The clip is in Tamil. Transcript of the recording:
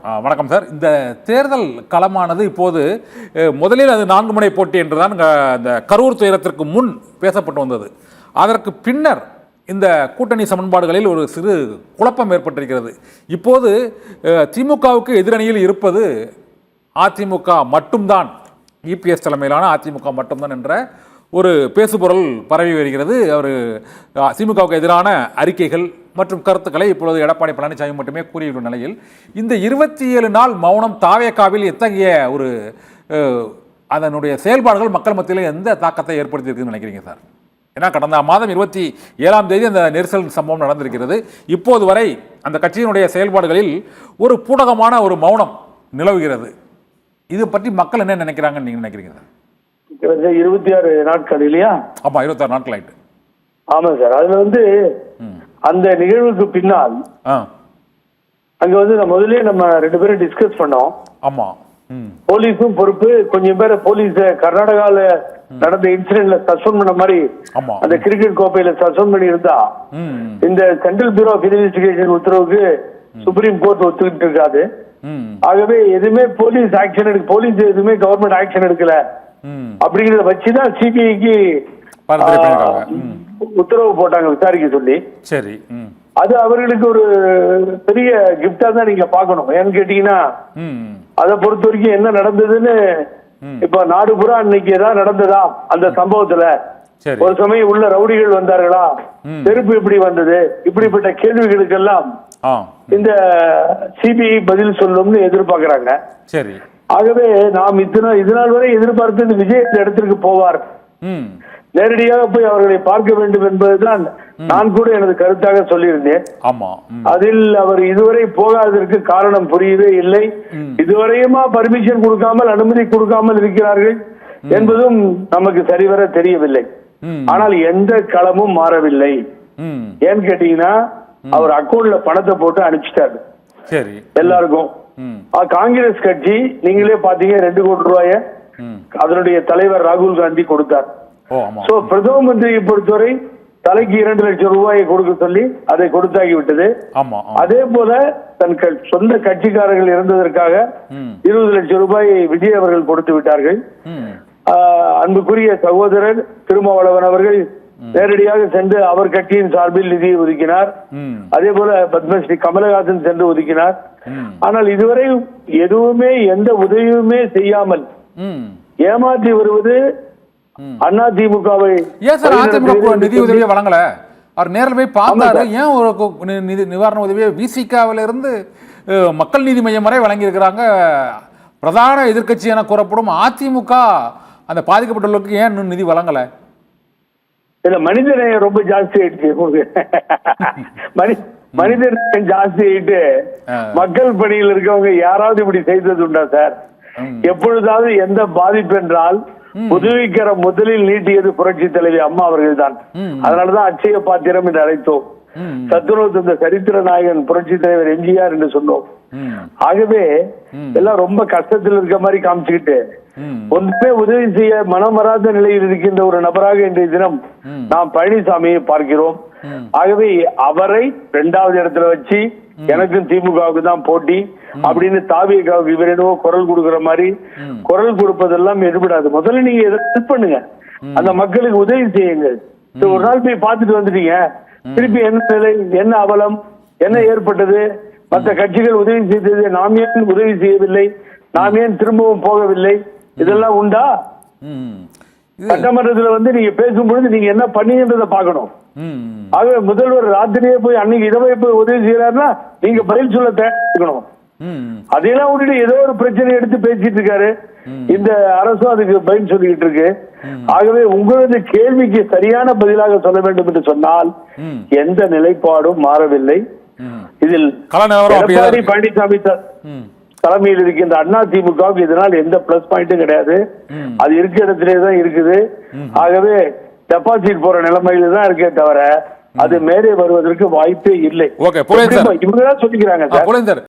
வணக்கம் சார். இந்த தேர்தல் களமானது இப்போது முதலில் அது 4 முனை போட்டி என்றுதான் இந்த கரூர் துயரத்திற்கு முன் பேசப்பட்டு வந்தது. அதற்கு பின்னர் இந்த கூட்டணி சமன்பாடுகளில் ஒரு சிறு குழப்பம் ஏற்பட்டிருக்கிறது. இப்போது திமுகவுக்கு எதிரணியில் இருப்பது அதிமுக மட்டும்தான், இபிஎஸ் தலைமையிலான அதிமுக மட்டும்தான் என்ற ஒரு பேசுபொருள் பரவி வருகிறது. அவர் திமுகவுக்கு எதிரான அறிக்கைகள் மற்றும் கருத்துக்களை இப்பொழுது எடப்பாடி பழனிசாமி மட்டுமே கூறியுள்ள நிலையில் இந்த 27 நாள் மௌனம் தாவேகாவில் எத்தகைய ஒரு அதனுடைய செயல்பாடுகள் மக்கள் மத்தியில் எந்த தாக்கத்தை ஏற்படுத்தியிருக்குன்னு நினைக்கிறீங்க சார்? ஏன்னா கடந்த மாதம் 27ஆம் தேதி அந்த நெரிசல் சம்பவம் நடந்திருக்கிறது. இப்போது வரை அந்த கட்சியினுடைய செயல்பாடுகளில் ஒரு பூடகமான ஒரு மௌனம் நிலவுகிறது. இது பற்றி மக்கள் என்ன நினைக்கிறாங்கன்னு நீங்க நினைக்கிறீங்க சார்? 26 நாட்கள் இல்லையா? ஆமா, 26 நாட்கள் ஆயிட்டு. ஆமா சார். அதுல அந்த நிகழ்வுக்கு பின்னால் அங்க முதல்ல நம்ம 2 பேரும் டிஸ்கஸ் பண்ணோம். ஆமா, போலீஸும் பொறுப்பு, கொஞ்சம் பேரை போலீஸ் கர்நாடகால நடந்த இன்சிடென்ட்ல சஸ்பெண்ட் பண்ண மாதிரி அந்த கிரிக்கெட் கோப்பையில சஸ்பெண்ட் பண்ணி இருந்தா இந்த சென்ட்ரல் பியூரோ ஆஃப் இன்வெஸ்டிகேஷன் உத்தரவுக்கு சுப்ரீம் கோர்ட் ஒத்துக்கிட்டு இருக்காது. ஆகவே எதுவுமே போலீஸ் எதுவுமே கவர்மெண்ட் ஆக்ஷன் எடுக்கல அப்படிங்கறத வச்சுதான் சிபிஐக்கு உத்தரவு போட்டாங்க விசாரிக்க சொல்லி. சரி, அது அவர்களுக்கு ஒரு பெரிய கிஃப்டா தான் நீங்க பாக்கணும். ஏன்னு கேட்டீங்கன்னா அதை பொறுத்த வரைக்கும் என்ன நடந்ததுன்னு இப்ப நாடு பூரா அன்னைக்கு ஏதாவது நடந்ததா அந்த சம்பவத்துல, ஒரு சமயம் உள்ள ரவுடிகள் வந்தார்களா, செருப்பு எப்படி வந்தது, இப்படிப்பட்ட கேள்விகளுக்கெல்லாம் இந்த சிபிஐ பதில் சொல்லும்னு எதிர்பார்க்கிறாங்க. சரி, ஆகவே நாம் இதனால் வரை எதிர்பார்த்து விஜய் இந்த இடத்திற்கு போவார், நேரடியாக போய் அவர்களை பார்க்க வேண்டும் என்பதுதான் நான் கூட எனது கருத்தாக சொல்லியிருந்தேன். அதில் அவர் இதுவரை போகாததற்கு காரணம் புரியவே இல்லை. இதுவரையுமா பர்மிஷன் கொடுக்காமல், அனுமதி கொடுக்காமல் இருக்கிறார்கள் என்பதும் நமக்கு சரிவர தெரியவில்லை. ஆனால் எந்த களமும் மாறவில்லை. ஏன்னு கேட்டீங்கன்னா அவர் அக்கௌண்ட்ல பணத்தை போட்டு அனுப்பிச்சிட்டாரு எல்லாருக்கும். காங்கிரஸ் கட்சி நீங்களே பாத்தீங்க 2 கோடி ரூபாய அதனுடைய தலைவர் ராகுல் காந்தி கொடுத்தார். பிரதம மந்திரியை பொறுத்தவரை தலைக்கு 2 லட்சம் ரூபாயை கொடுக்க சொல்லி அதை கொடுத்தாகி விட்டது. அதே போல தன் சொந்த கட்சிக்காரர்கள் இருந்ததற்காக 20 லட்சம் ரூபாயை விஜய் அவர்கள் கொடுத்து விட்டார்கள். அன்புக்குரிய சகோதரர் திருமாவளவன் அவர்கள் நேரடியாக சென்று அவர் கட்சியின் சார்பில் நிதியை ஒதுக்கினார். அதே போல பத்மஸ்ரீ கமலஹாசன் சென்று ஒதுக்கினார். ஆனால் இதுவரை எதுவுமே எந்த உதவியுமே செய்யாமல் ஏமாற்றி வருவது அதிமுகவை. ஏன் சார் அதிமுக நிதி உதவியை வழங்கல? அவர் நேரில் போய் பார்த்தாரு. ஏன் ஒரு நிவாரண உதவியை விசிகாவில இருந்து மக்கள் நீதி மையம் வரை வழங்கி இருக்கிறாங்க. பிரதான எதிர்கட்சி என கூறப்படும் அதிமுக அந்த பாதிக்கப்பட்டவர்களுக்கு ஏன் இன்னும் நிதி வழங்கல? இல்ல, மனிதநேயம் ரொம்ப ஜாஸ்தி ஆயிடுச்சு. மனிதநேயம் ஜாஸ்தி ஆயிட்டு மக்கள் பணியில் இருக்கவங்க யாராவது இப்படி செய்தது உண்டா சார்? எப்பொழுதாவது எந்த பாதிப்பு என்றால் உதவிக்கர முதலில் நீட்டியது புரட்சி தலைவி அம்மா அவர்கள் தான். அதனாலதான் அட்சய பாத்திரம் என்று அழைத்தோம். சத்துணவு தந்த சரித்திர நாயகன் புரட்சி தலைவர் எம்ஜிஆர் என்று சொன்னோம். ஆகவே எல்லாம் ரொம்ப கஷ்டத்தில் இருக்க மாதிரி காமிச்சுக்கிட்டு ஒன்றுமே உதவி செய்ய மனம் வராத நிலையில் இருக்கின்ற ஒரு நபராக இன்றைய தினம் நாம் பழனிசாமியை பார்க்கிறோம். ஆகவே அவரை 2வது இடத்துல வச்சு எனக்கும் திமுகவுக்கு தான் போட்டி அப்படின்னு தாவேகாவுக்கு இவர் என்னவோ குரல் கொடுக்கிற மாதிரி குரல் கொடுப்பதெல்லாம் எடுபடாது. முதல்ல நீங்க ஹெல்ப் பண்ணுங்க, அந்த மக்களுக்கு உதவி செய்யுங்க. ஒரு நாள் போய் பார்த்துட்டு வந்துட்டீங்க, திருப்பி என்ன நிலை, என்ன அவலம், என்ன ஏற்பட்டது, மற்ற கட்சிகள் உதவி செய்தது, நாம் ஏன் உதவி செய்யவில்லை, நாம் ஏன் திரும்பவும் போகவில்லை, இதெல்லாம் உண்டா? சட்டமன்றத்தில் நீங்க பேசும்பொழுது நீங்க என்ன பண்ணீங்கன்றத பாக்கணும். ஆகவே முதல்வர் ராத்திரியே போய் அன்னைக்கு இரவே போய் உதவி செய்யறாருன்னா நீங்க பதில் சொல்ல தேவைக்கணும். அதையெல்லாம் விட்டுட்டு ஏதோ ஒரு பிரச்சனை எடுத்து பேசிட்டு இருக்காரு. இந்த அரசும் அதுக்கு பதில் சொல்லிட்டு இருக்கு. ஆகவே உங்களது கேள்விக்கு சரியான பதிலாக சொல்ல வேண்டும் என்று சொன்னால் எந்த நிலைப்பாடும் மாறவில்லை. இதில் எடப்பாடி பழனிசாமி தலைமையில் இருக்கின்ற அதிமுகவுக்கு இதனால் எந்த பிளஸ் பாயிண்ட்டும் கிடையாது. அது இருக்கிற இடத்திலேதான் இருக்குது. ஆகவே டெபாசிட் போற நிலைமையில தான் இருக்கே தவிர அது மேலே வருவதற்கு வாய்ப்பே இல்லை. இவங்க தான் சொல்லிக்கிறாங்க சார்.